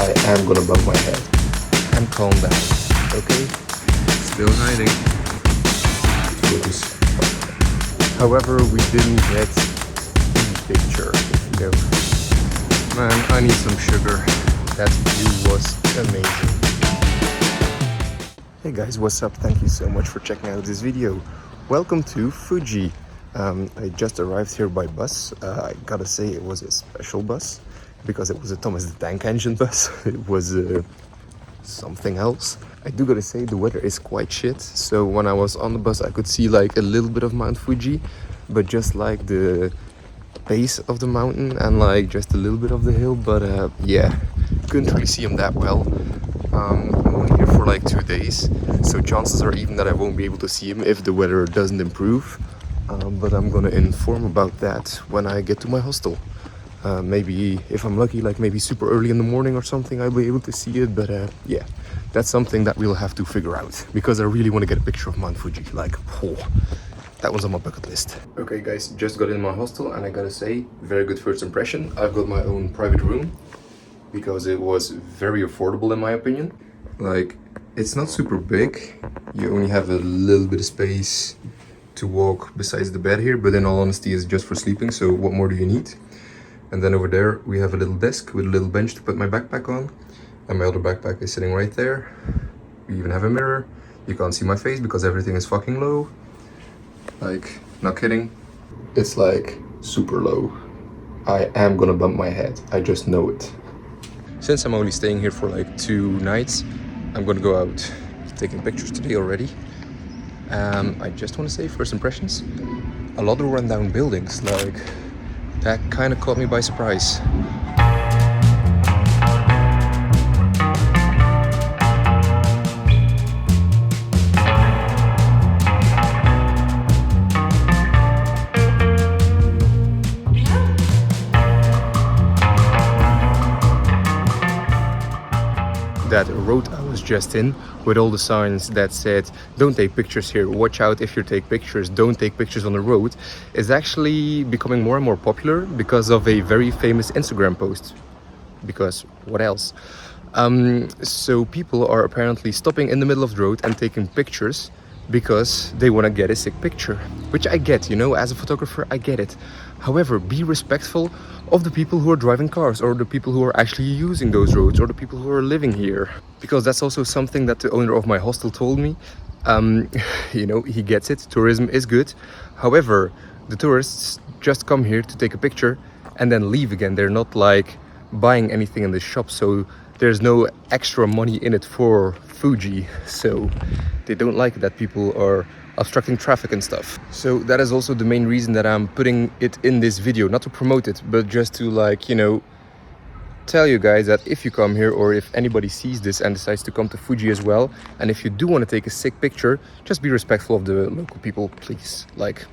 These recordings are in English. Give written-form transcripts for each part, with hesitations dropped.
I am gonna bump my head. And calm down, okay? Still hiding. Focus. However, we didn't get the picture, you know. Man, I need some sugar. That view was amazing. Hey guys, what's up? Thank you so much for checking out this video. Welcome to Fuji. I just arrived here by bus. I gotta say it was a special bus because it was a Thomas the Tank Engine bus. It was something else. I do gotta say the weather is quite shit. So when I was on the bus I could see like a little bit of Mount Fuji, but just like the base of the mountain and like just a little bit of the hill. But yeah, couldn't really see him that well. I'm only here for like 2 days, so chances are even that I won't be able to see him if the weather doesn't improve. But I'm gonna inform about that when I get to my hostel. Maybe if I'm lucky, like maybe super early in the morning or something, I'll be able to see it. But yeah, that's something that we'll have to figure out because I really want to get a picture of Mount Fuji. Like, oh, that one's on my bucket list. Okay guys, just got in my hostel and I gotta say, very good first impression. I've got my own private room because it was very affordable in my opinion. Like, it's not super big. You only have a little bit of space to walk besides the bed here, but in all honesty it's just for sleeping, so what more do you need? And then over there we have a little desk with a little bench to put my backpack on, and my other backpack is sitting right there. We even have a mirror. You can't see my face because everything is fucking low. Like, not kidding, it's like super low. I am gonna bump my head, I just know it. Since I'm only staying here for like 2 nights, I'm gonna go out taking pictures today already. I just want to say first impressions, a lot of rundown buildings, like that kind of caught me by surprise. That road I was just in, with all the signs that said don't take pictures here, watch out if you take pictures, don't take pictures on the road, is actually becoming more and more popular because of a very famous Instagram post. Because what else? So people are apparently stopping in the middle of the road and taking pictures because they want to get a sick picture, which I get, you know, as a photographer I get it. However, be respectful of the people who are driving cars, or the people who are actually using those roads, or the people who are living here, because that's also something that the owner of my hostel told me. You know, he gets it, tourism is good, however the tourists just come here to take a picture and then leave again. They're not like buying anything in the shop, so there's no extra money in it for Fuji, so they don't like that people are obstructing traffic and stuff. So that is also the main reason that I'm putting it in this video, not to promote it, but just to, like, you know, tell you guys that if you come here, or if anybody sees this and decides to come to Fuji as well, and if you do want to take a sick picture, just be respectful of the local people, please. Like,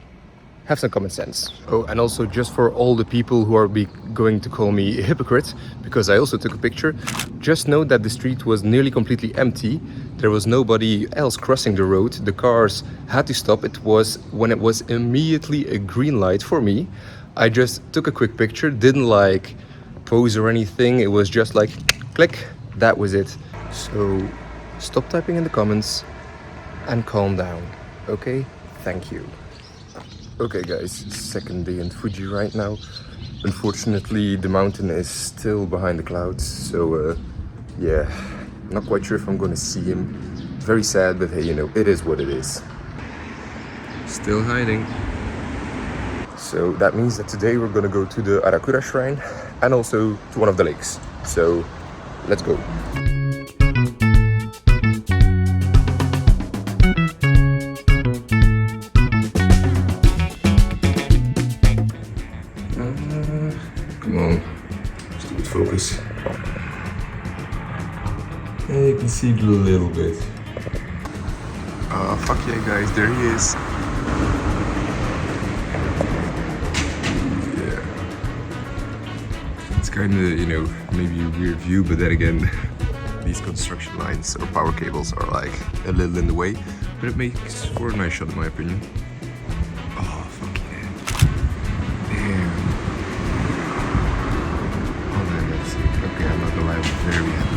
have some common sense. Oh, and also just for all the people who are going to call me a hypocrite, because I also took a picture, just know that the street was nearly completely empty. There was nobody else crossing the road. The cars had to stop. It was when it was immediately a green light for me. I just took a quick picture, didn't like pose or anything. It was just like click, that was it. So stop typing in the comments and calm down, okay? Thank you. Okay guys, second day in Fuji right now. Unfortunately the mountain is still behind the clouds, so yeah, not quite sure if I'm gonna see him. Very sad, but hey, you know, it is what it is. Still hiding. So that means that today we're gonna go to the Arakura shrine and also to one of the lakes. So let's go. Come on, stupid focus. Yeah, you can see it a little bit. Fuck yeah guys, there he is. Yeah. It's kind of, you know, maybe a weird view, but then again, these construction lines or power cables are like a little in the way, but it makes for a nice shot in my opinion. Oh, fuck yeah. Damn. Oh man, that's sick. Okay, I'm not gonna lie, I'm very happy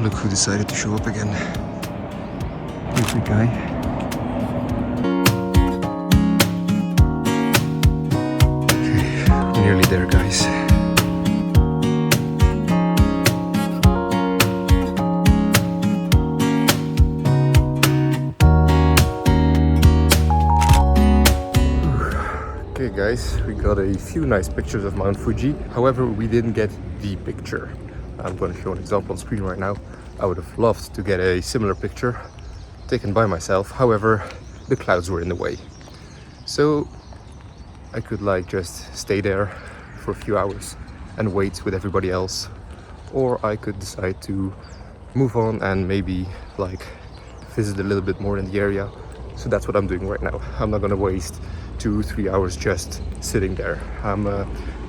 Look who decided to show up again. Perfect guy. Okay, nearly there, guys. Okay guys, we got a few nice pictures of Mount Fuji. However, we didn't get the picture. I'm going to show an example on screen right now. I would have loved to get a similar picture taken by myself. However, the clouds were in the way. So I could like just stay there for a few hours and wait with everybody else. Or I could decide to move on and maybe like visit a little bit more in the area. So that's what I'm doing right now. I'm not gonna waste 2-3 hours just sitting there. I'm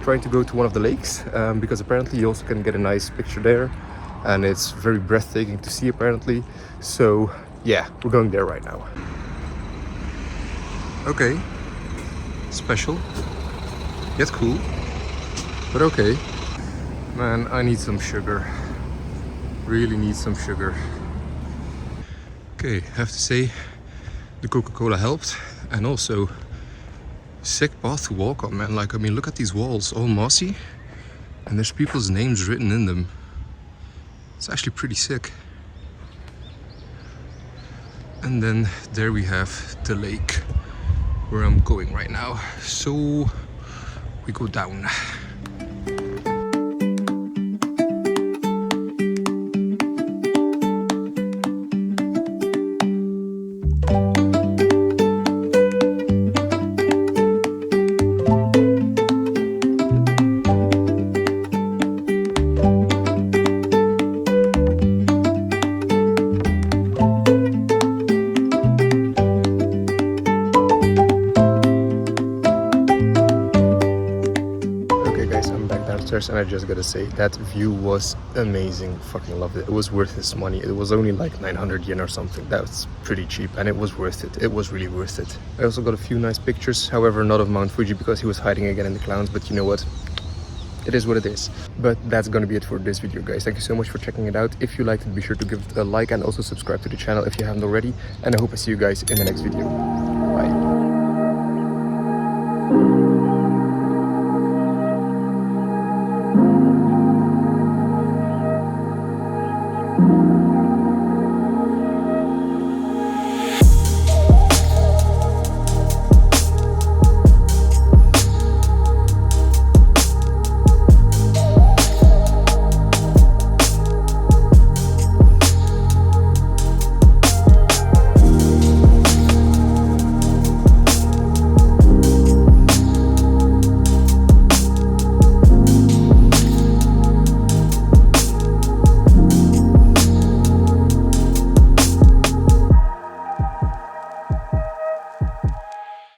trying to go to one of the lakes because apparently you also can get a nice picture there and it's very breathtaking to see apparently. So yeah, we're going there right now. Okay, special, yet cool, but okay. Man, I need some sugar, really need some sugar. Okay, I have to say the Coca-Cola helped, and also sick path to walk on, man. Like, I mean, look at these walls, all mossy, and there's people's names written in them. It's actually pretty sick. And then there we have the lake where I'm going right now. So we go down. And I just gotta say, that view was amazing. Fucking loved it. It was worth its money. It was only like 900 yen or something. That's pretty cheap, and it was worth it. It was really worth it. I also got a few nice pictures, however not of Mount Fuji because he was hiding again in the clouds, but you know what, it is what it is. But that's gonna be it for this video, guys. Thank you so much for checking it out. If you liked it, be sure to give it a like and also subscribe to the channel if you haven't already, and I hope I see you guys in the next video. Bye.